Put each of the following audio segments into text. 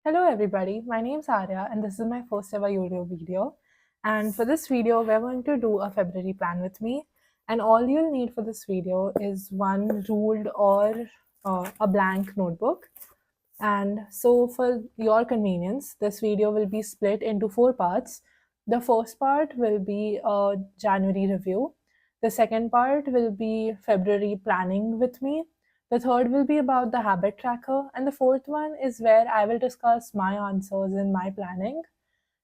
Hello everybody, my name is Arya and this is my first ever YouTube video. And for this video, we're going to do a February plan with me. And all you'll need for this video is one ruled or a blank notebook. And so for your convenience, this video will be split into four parts. The first part will be a January review. The second part will be February planning with me. The third will be about the habit tracker. And the fourth one is where I will discuss my answers in my planning.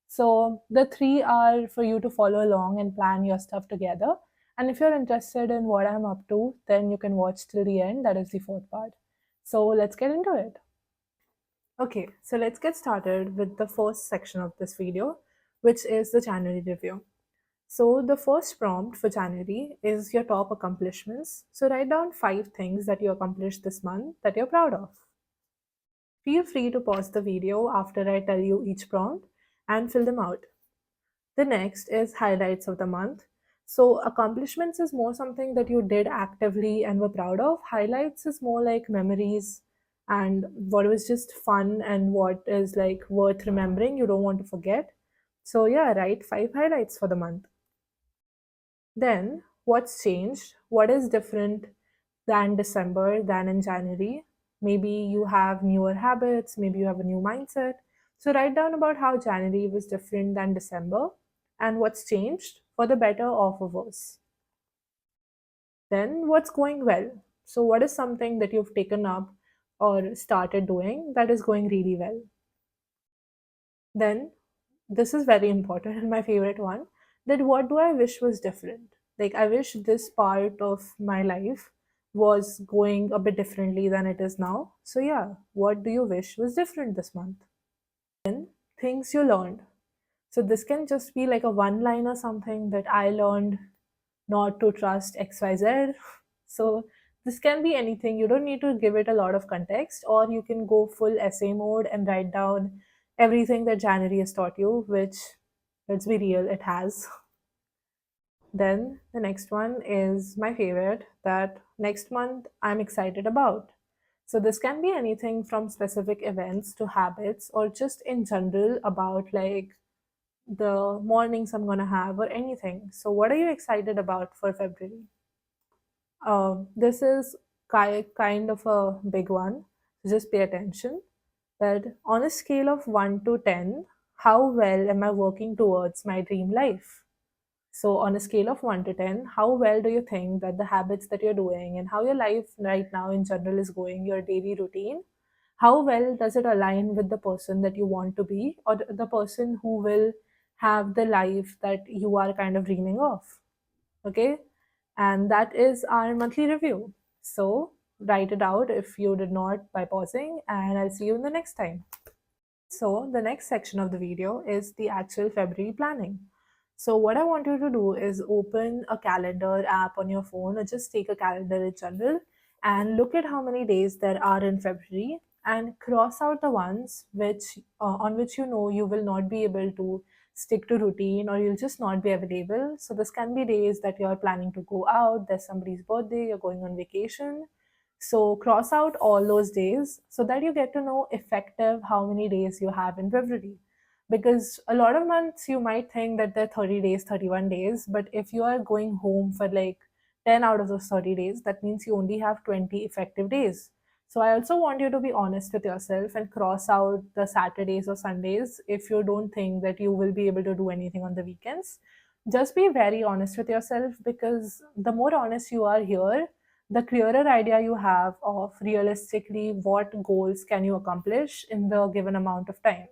So the three are for you to follow along and plan your stuff together. And if you're interested in what I'm up to, then you can watch till the end. That is the fourth part. So let's get into it. Okay, so let's get started with the first section of this video, which is the January review. So the first prompt for January is your top accomplishments. So write down 5 things that you accomplished this month that you're proud of. Feel free to pause the video after I tell you each prompt and fill them out. The next is highlights of the month. So accomplishments is more something that you did actively and were proud of. Highlights is more like memories and what was just fun and what is like worth remembering, you don't want to forget. So yeah, write 5 highlights for the month. Then what's changed? What is different than December than in January? Maybe you have newer habits, maybe you have a new mindset. So write down about how January was different than December and what's changed for the better or for worse. Then what's going well? So what is something that you've taken up or started doing that is going really well? Then this is very important and my favorite one, that what do I wish was different? Like I wish this part of my life was going a bit differently than it is now. So yeah, what do you wish was different this month? Then things you learned. So this can just be like a one line or something that I learned not to trust XYZ. So this can be anything. You don't need to give it a lot of context, or you can go full essay mode and write down everything that January has taught you, which, let's be real, it has. Then the next one is my favorite, that next month I'm excited about. So this can be anything from specific events to habits or just in general about like the mornings I'm gonna have or anything. So what are you excited about for February? This is kind of a big one. Just pay attention that on a scale of 1 to 10, how well am I working towards my dream life? So, on a scale of 1 to 10, how well do you think that the habits that you're doing and how your life right now in general is going, your daily routine, how well does it align with the person that you want to be or the person who will have the life that you are kind of dreaming of? Okay, and that is our monthly review. So write it out if you did not by pausing, and I'll see you in the next time. So the next section of the video is the actual February planning. So what I want you to do is open a calendar app on your phone or just take a calendar in general and look at how many days there are in February and cross out the ones which on which you know you will not be able to stick to routine or you'll just not be available. So this can be days that you're planning to go out, there's somebody's birthday, you're going on vacation, so cross out all those days so that you get to know effective how many days you have in February. Because a lot of months you might think that they're 30 days, 31 days, but if you are going home for like 10 out of those 30 days, that means you only have 20 effective days. So I also want you to be honest with yourself and cross out the Saturdays or Sundays if you don't think that you will be able to do anything on the weekends. Just be very honest with yourself, because the more honest you are here, the clearer idea you have of realistically what goals can you accomplish in the given amount of time.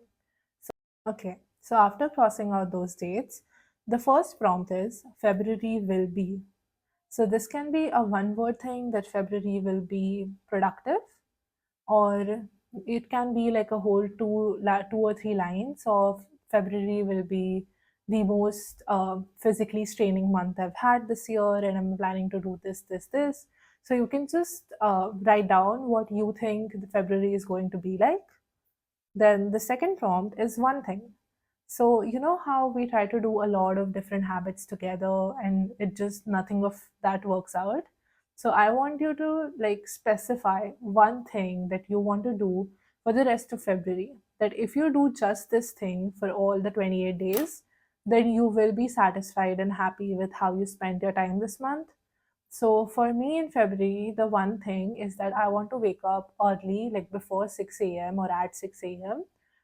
Okay, so after crossing out those dates, the first prompt is February will be. So this can be a one word thing, that February will be productive, or it can be like a whole two or three lines of February will be the most physically straining month I've had this year, and I'm planning to do this, this, this. So you can just write down what you think the February is going to be like. Then the second prompt is one thing. So you know how we try to do a lot of different habits together and it just nothing of that works out. So I want you to like specify one thing that you want to do for the rest of February. that if you do just this thing for all the 28 days, then you will be satisfied and happy with how you spent your time this month. So for me in February, the one thing is that I want to wake up early, like before 6 a.m. or at 6 a.m.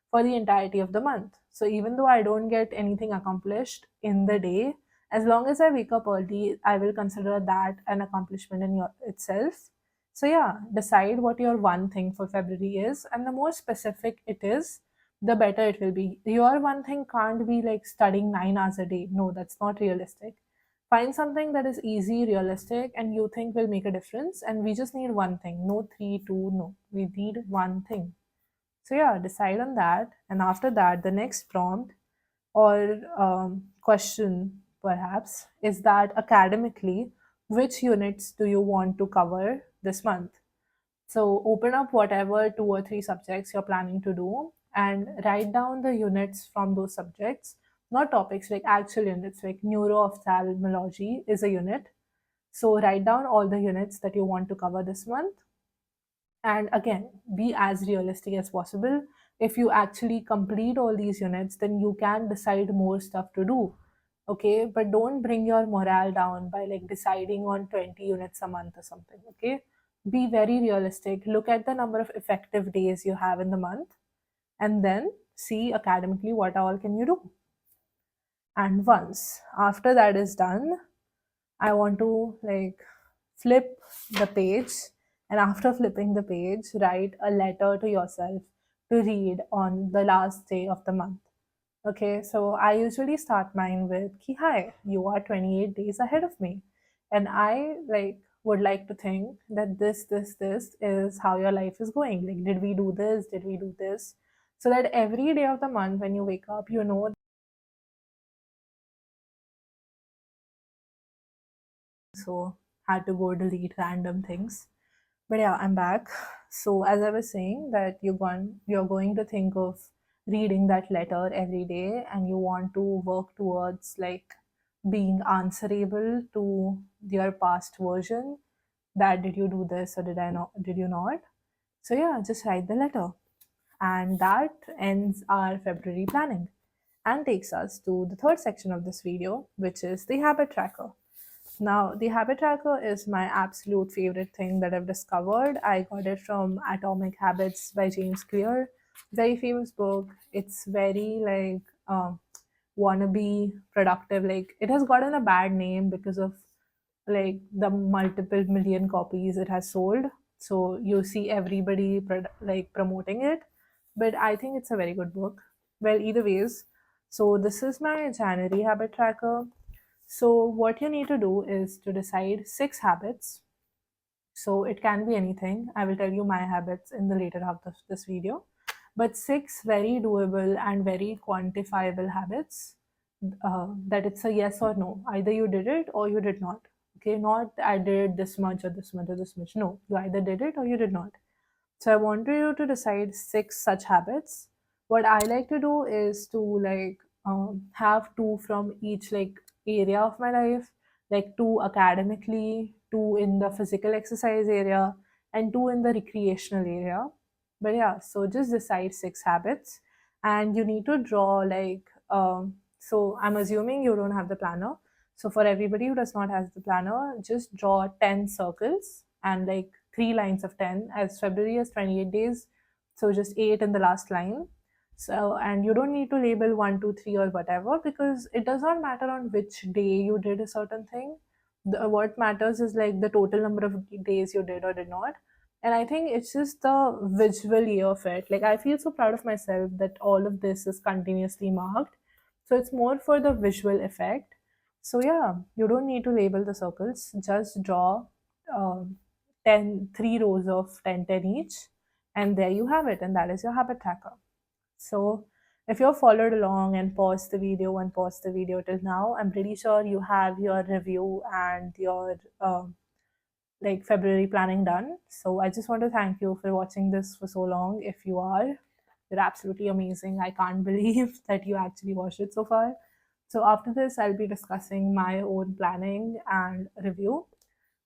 for the entirety of the month. So even though I don't get anything accomplished in the day, as long as I wake up early, I will consider that an accomplishment in itself. So yeah, decide what your one thing for February is, and the more specific it is, the better it will be. Your one thing can't be like studying 9 hours a day. No, that's not realistic. Find something that is easy, realistic, and you think will make a difference. And we just need one thing. No three, two, no. We need one thing. So yeah, decide on that. And after that, the next prompt or question perhaps is that academically, which units do you want to cover this month? So open up whatever 2 or 3 subjects you're planning to do and write down the units from those subjects, not topics, like actual units, like neuro-ophthalmology is a unit. So write down all the units that you want to cover this month. And again, be as realistic as possible. If you actually complete all these units, then you can decide more stuff to do. Okay, but don't bring your morale down by like deciding on 20 units a month or something. Okay, be very realistic. Look at the number of effective days you have in the month and then see academically what all can you do. And once after that is done, I want to like flip the page, and after flipping the page, write a letter to yourself to read on the last day of the month. Okay, so I usually start mine with ki hi, you are 28 days ahead of me. And I like would like to think that this is how your life is going. Like, did we do this? Did we do this? So that every day of the month when you wake up, you know, so had to go delete random things. But yeah, I'm back. So as I was saying that you're going to think of reading that letter every day and you want to work towards like being answerable to your past version, that did you do this or did you not? So yeah, just write the letter. And that ends our February planning and takes us to the third section of this video, which is the habit tracker. Now, the habit tracker is my absolute favorite thing that I've discovered. I got it from Atomic Habits by James Clear. Very famous book. It's very like wannabe productive. Like it has gotten a bad name because of like the multiple million copies it has sold. So you see everybody like promoting it, but I think it's a very good book. Well, either ways, so this is my January habit tracker. So, what you need to do is to decide 6 habits. So, it can be anything. I will tell you my habits in the later half of this video. But 6 very doable and very quantifiable habits that it's a yes or no. Either you did it or you did not. Okay, not I did this much or this much or this much. No, you either did it or you did not. So I want you to decide 6 such habits. What I like to do is to like have two from each like area of my life, like two academically, two in the physical exercise area, and two in the recreational area. But yeah, so just decide 6 habits, and you need to draw like. So I'm assuming you don't have the planner. So for everybody who does not have the planner, just draw 10 circles and like 3 lines of 10, as February has 28 days. So just 8 in the last line. So, and you don't need to label 1, 2, 3 or whatever because it does not matter on which day you did a certain thing. What matters is like the total number of days you did or did not. And I think it's just the visual year of it. Like I feel so proud of myself that all of this is continuously marked. So it's more for the visual effect. So yeah, you don't need to label the circles. Just draw um, 3 rows of 10, 10 each, and there you have it, and that is your habit tracker. So if you've followed along and paused the video till now, I'm pretty sure you have your review and your like February planning done. So I just want to thank you for watching this for so long. If you are, you're absolutely amazing. I can't believe that you actually watched it so far. So after this, I'll be discussing my own planning and review.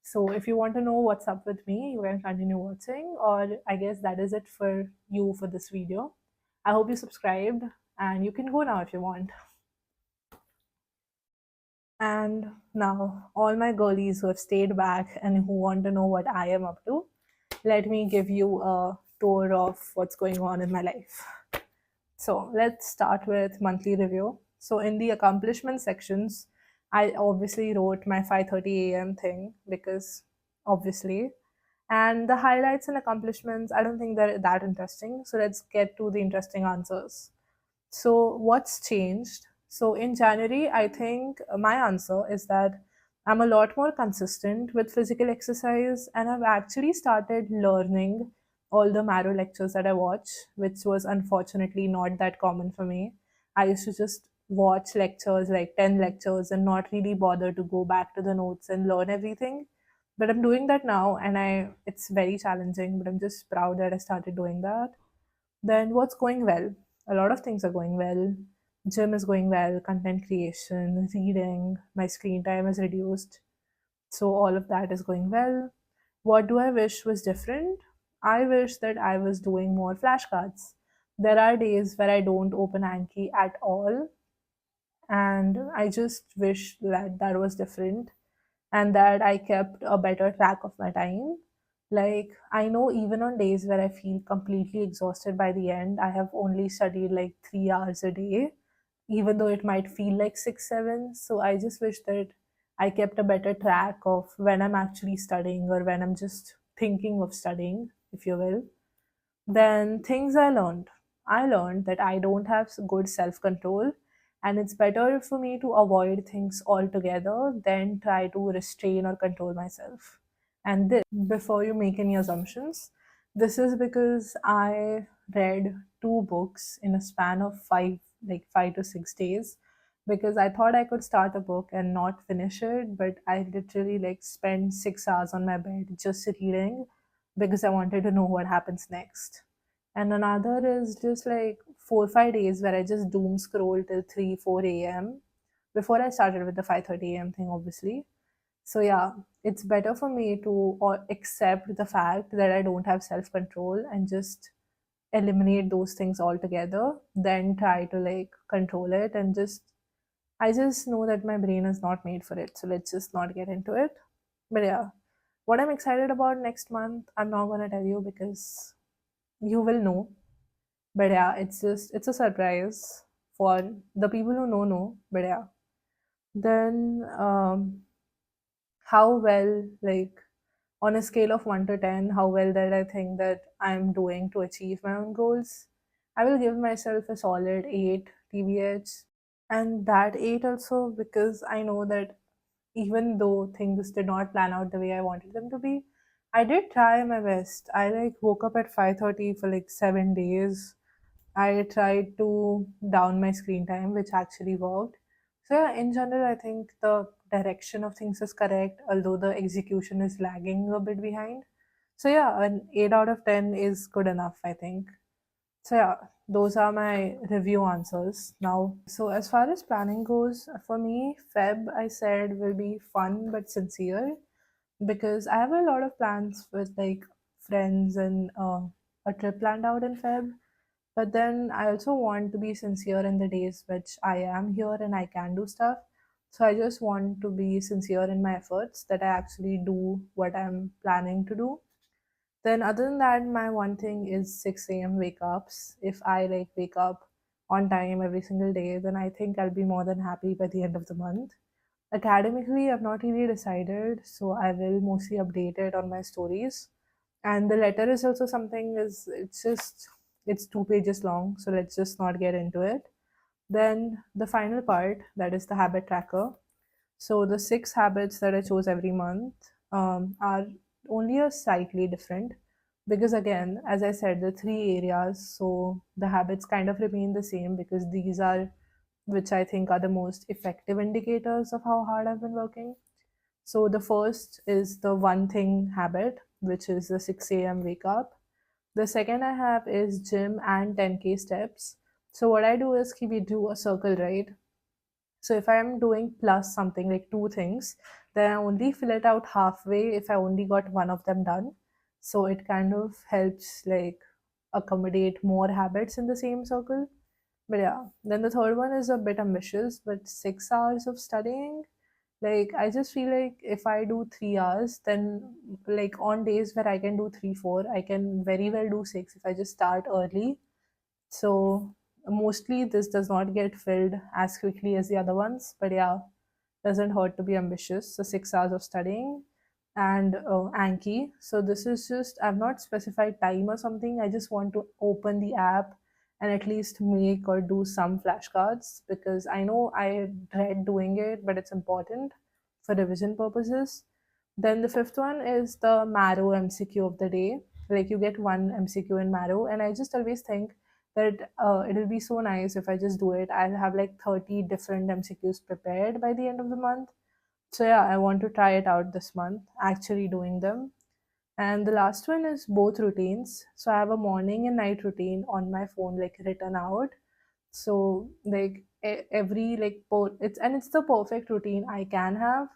So if you want to know what's up with me, you can continue watching, or I guess that is it for you for this video. I hope you subscribed, and you can go now if you want. And now, all my girlies who have stayed back and who want to know what I am up to, let me give you a tour of what's going on in my life. So, let's start with monthly review. So, in the accomplishment sections, I obviously wrote my 5:30 a.m. thing because obviously, and the highlights and accomplishments, I don't think they're that interesting. So, let's get to the interesting answers. So, what's changed? So, in January, I think my answer is that I'm a lot more consistent with physical exercise, and I've actually started learning all the Marrow lectures that I watch, which was unfortunately not that common for me. I used to just watch lectures, like 10 lectures, and not really bother to go back to the notes and learn everything. But I'm doing that now, and it's very challenging, but I'm just proud that I started doing that. Then what's going well? A lot of things are going well. Gym is going well, content creation, reading, my screen time is reduced. So all of that is going well. What do I wish was different? I wish that I was doing more flashcards. There are days where I don't open Anki at all, and I just wish that that was different and that I kept a better track of my time. Like, I know even on days where I feel completely exhausted by the end, I have only studied like 3 hours a day, even though it might feel like six, seven. So I just wish that I kept a better track of when I'm actually studying or when I'm just thinking of studying, if you will. Then things I learned that I don't have good self control, and it's better for me to avoid things altogether than try to restrain or control myself. And this, before you make any assumptions, this is because I read two books in a span of 5 to 6 days, because I thought I could start a book and not finish it, but I literally like spent 6 hours on my bed just reading because I wanted to know what happens next. And another is just like 4 or 5 days where I just doom scroll till 3, 4 a.m. before I started with the 5:30 a.m. thing, obviously. So yeah, it's better for me to accept the fact that I don't have self control and just eliminate those things altogether than try to like control it and just I just know that my brain is not made for it. So let's just not get into it. But yeah, what I'm excited about next month, I'm not gonna tell you because you will know. But yeah, it's a surprise for the people who know. But yeah, then how well, like on a scale of 1 to 10, how well that I think that I'm doing to achieve my own goals, I will give myself a solid 8 TBH. And that 8 also because I know that even though things did not plan out the way I wanted them to be, I did try my best. I like woke up at 5:30 for like 7 days. I tried to down my screen time, which actually worked. So yeah, in general, I think the direction of things is correct, although the execution is lagging a bit behind. So yeah, an 8 out of 10 is good enough, I think. So yeah, those are my review answers. Now, so as far as planning goes, for me, Feb I said will be fun but sincere because I have a lot of plans with like friends and a trip planned out in Feb. But then I also want to be sincere in the days which I am here and I can do stuff. So I just want to be sincere in my efforts that I actually do what I'm planning to do. Then other than that, my one thing is 6 a.m. wake ups. If I like wake up on time every single day, then I think I'll be more than happy by the end of the month. Academically, I've not really decided, so I will mostly update it on my stories. And the letter is also something is it's 2 pages long, so let's just not get into it. Then the final part, that is the habit tracker. So the 6 habits that I chose every month are only a slightly different because again, as I said, the 3 areas, so the habits kind of remain the same because these are which I think are the most effective indicators of how hard I've been working. So the first is the one thing habit, which is the 6 a.m. wake up. The second I have is gym and 10K steps. So what I do is we do a circle, right? So if I'm doing plus something like two things, then I only fill it out halfway if I only got one of them done. So it kind of helps like accommodate more habits in the same circle. But yeah, then the third one is a bit ambitious, but 6 hours of studying. Like, I just feel like if I do 3 hours, then like on days where I can do three, four, I can very well do six if I just start early. So mostly this does not get filled as quickly as the other ones, but yeah, doesn't hurt to be ambitious. So 6 hours of studying and Anki. So this is just, I've not specified time or something. I just want to open the app and at least make or do some flashcards because I know I dread doing it, but it's important for revision purposes. Then the fifth one is the Marrow MCQ of the day. Like you get one MCQ in Marrow, and I just always think that it'll be so nice if I just do it. I'll have like 30 different MCQs prepared by the end of the month. So yeah, I want to try it out this month, actually doing them. And the last one is both routines. So I have a morning and night routine on my phone, like written out. So like every it's the perfect routine I can have.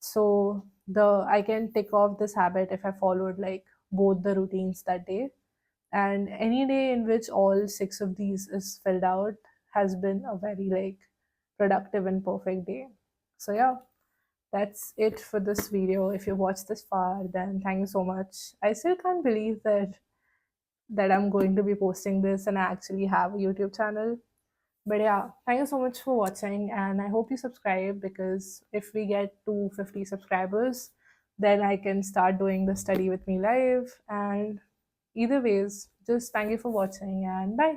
So the I can tick off this habit if I followed like both the routines that day. And any day in which all six of these is filled out has been a very like productive and perfect day. So yeah, that's it for this video. If you watched this far, then thank you so much. I still can't believe that I'm going to be posting this and I actually have a YouTube channel. But yeah, thank you so much for watching, and I hope you subscribe because if we get to 50 subscribers, then I can start doing the study with me live. And either ways, just thank you for watching and bye.